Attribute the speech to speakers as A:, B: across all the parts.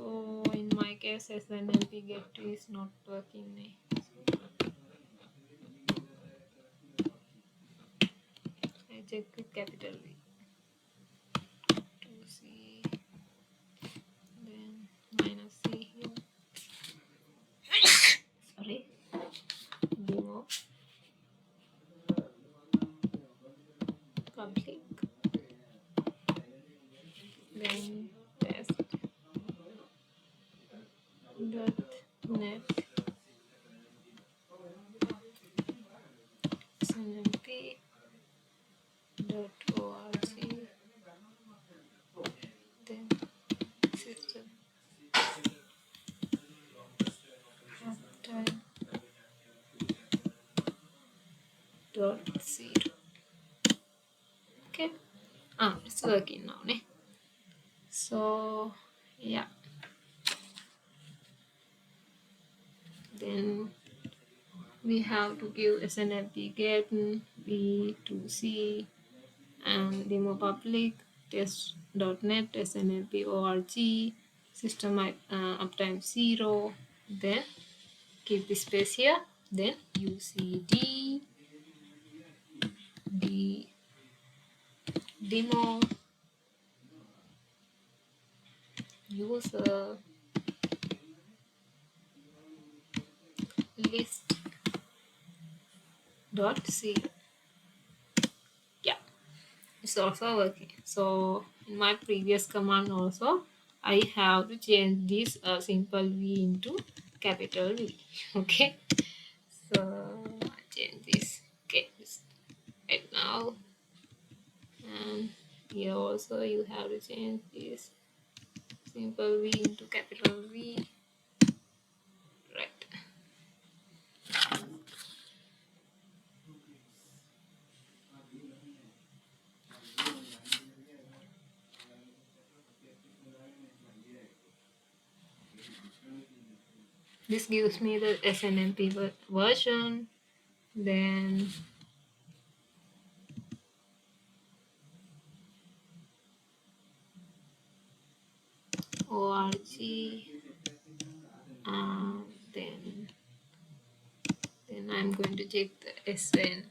A: So in my case, SNMP get is not working. I check with capital V. 2C, then minus C here. Sorry. Demo public, then test dot net snmp dot org, then system uptime dot 0. Okay, it's working now. So yeah, then we have to give SNMP get B2C and demo public test.net snmp org system uptime 0, then keep the space here, then ucd d demo user list dot c. Yeah, it's also working. So in my previous command also I have to change this simple V into capital V. Okay, so I change this. Okay, right now, and here also you have to change this simple V into capital V. Right. This gives me the SNMP version. Then org, then I'm going to check the SN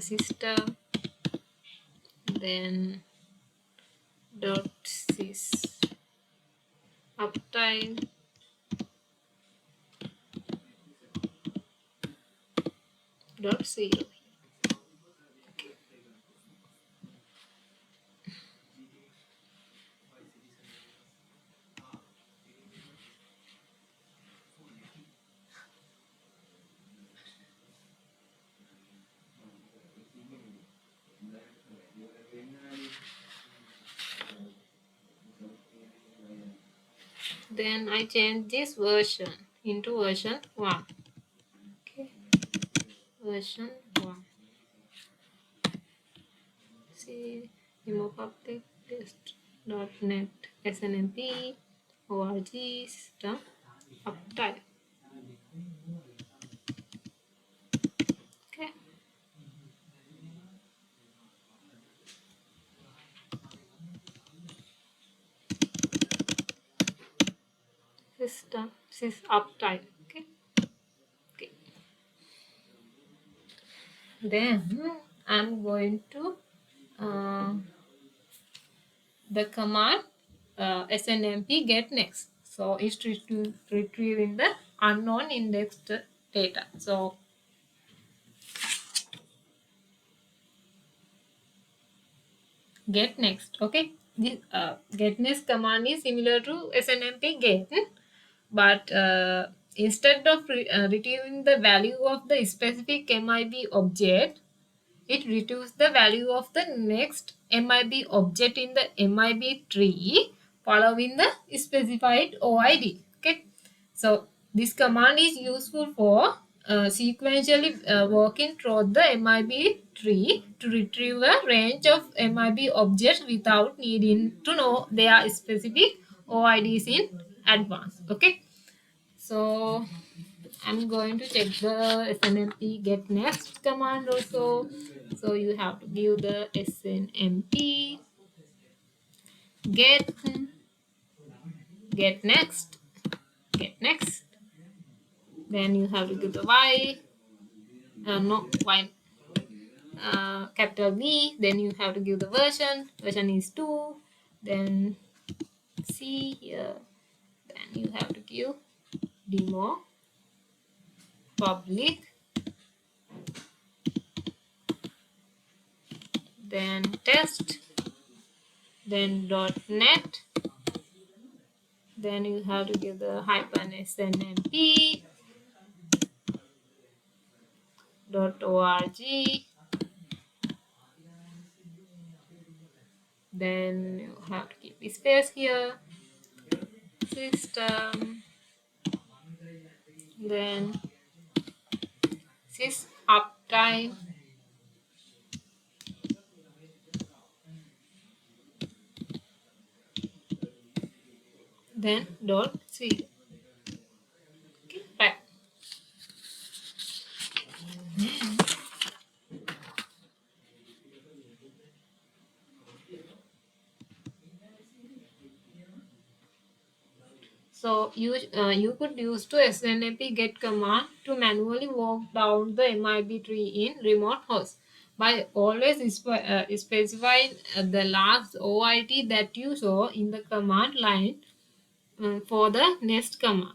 A: system, then dot sys uptime dot 0. Then I change this version into version 1. Okay, version 1. See, demo public test.net snmp org system uptime. Okay. System sys uptime. Okay. Okay. Then I'm going to the command snmp get next. So it's retrieving the unknown indexed data. So get next. Okay, this get next command is similar to snmp get, but instead of retrieving the value of the specific MIB object, it retrieves the value of the next MIB object in the MIB tree following the specified OID. Okay, so this command is useful for sequentially working through the MIB tree to retrieve a range of MIB objects without needing to know their specific OIDs in advance. Okay, so I'm going to check the snmp get next command also. So you have to give the snmp get get next, then you have to give the y, no y, capital B, then you have to give the version is 2, then C here, then you have to give demo public, then test, then .net, then you have to give the hyphen snmp .org, then you have to keep space here, system, then sys uptime, then .c. Okay, right. So you could use to SNMP get command to manually walk down the MIB tree in remote host by always specifying the last OIT that you saw in the command line for the next command.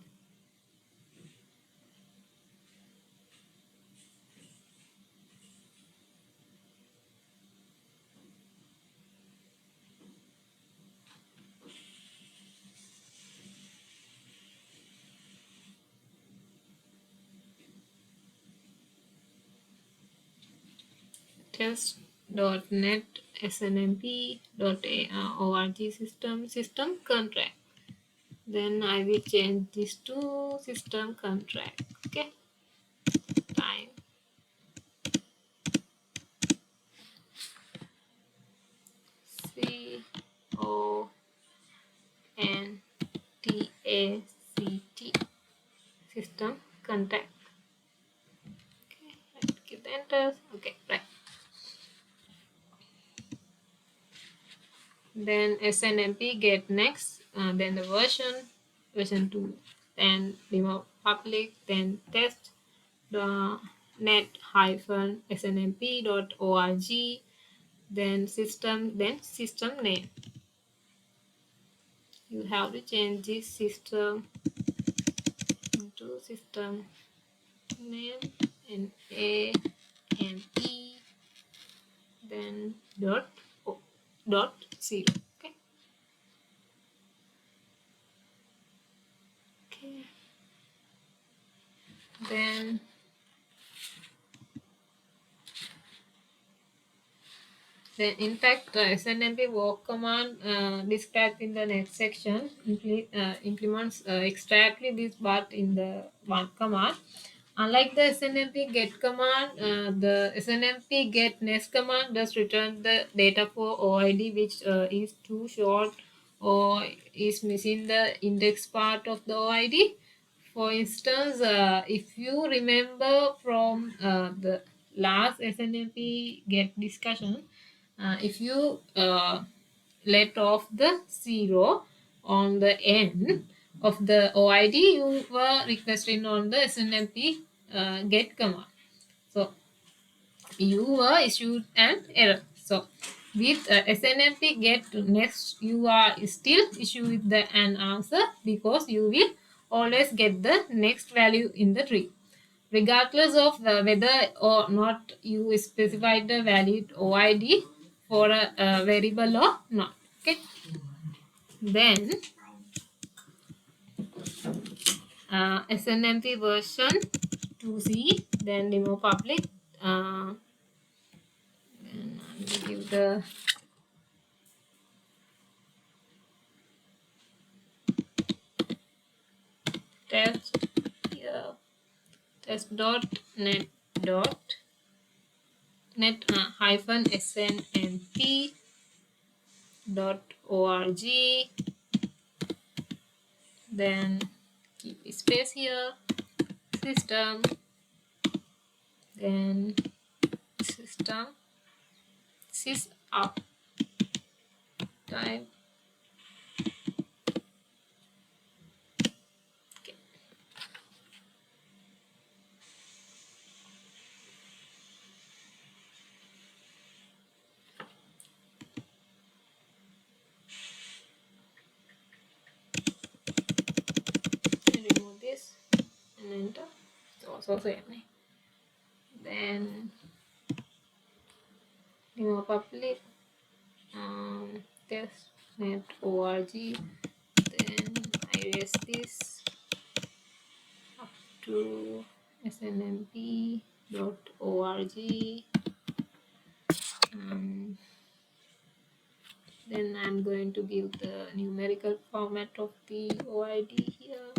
A: Test.net snmp.org system contract. Then I will change this to system contract. Okay, time CONTACT system contract. Okay, let's give the enter. Okay, right. Then SNMP get next, then the version 2, then demo public, then test the net hyphen snmp.org, then system name. You have to change this system into system name and A and E, then dot 0. Okay. Okay. Then in fact, SNMP walk command described in the next section implements exactly this but in the one command. Unlike the SNMP get command, the SNMP get next command does return the data for OID which is too short or is missing the index part of the OID. For instance, if you remember from the last SNMP get discussion, if you let off the 0 on the end of the OID, you were requesting on the SNMP get command. So you were issued an error. So with SNMP get next, you are still issued the an answer because you will always get the next value in the tree, regardless of whether or not you specified the valid OID for a variable or not. Okay. Then SNMP version 2C, then demo public. Then I will give the test here, test.net hyphen snmp .org, then keep space here, system, then system sys up time, also same. Then new public testnet.org. Then I raise this up to snmp.org. Then I'm going to give the numerical format of the OID here.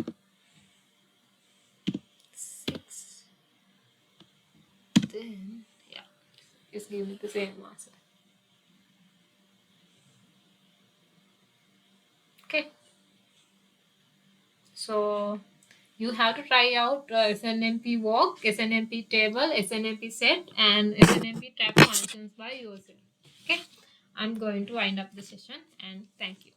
A: 6. Then yeah, it's giving the same answer. Okay, so you have to try out SNMP walk, SNMP table, SNMP set, and SNMP trap functions by yourself. Okay, I'm going to wind up the session and thank you.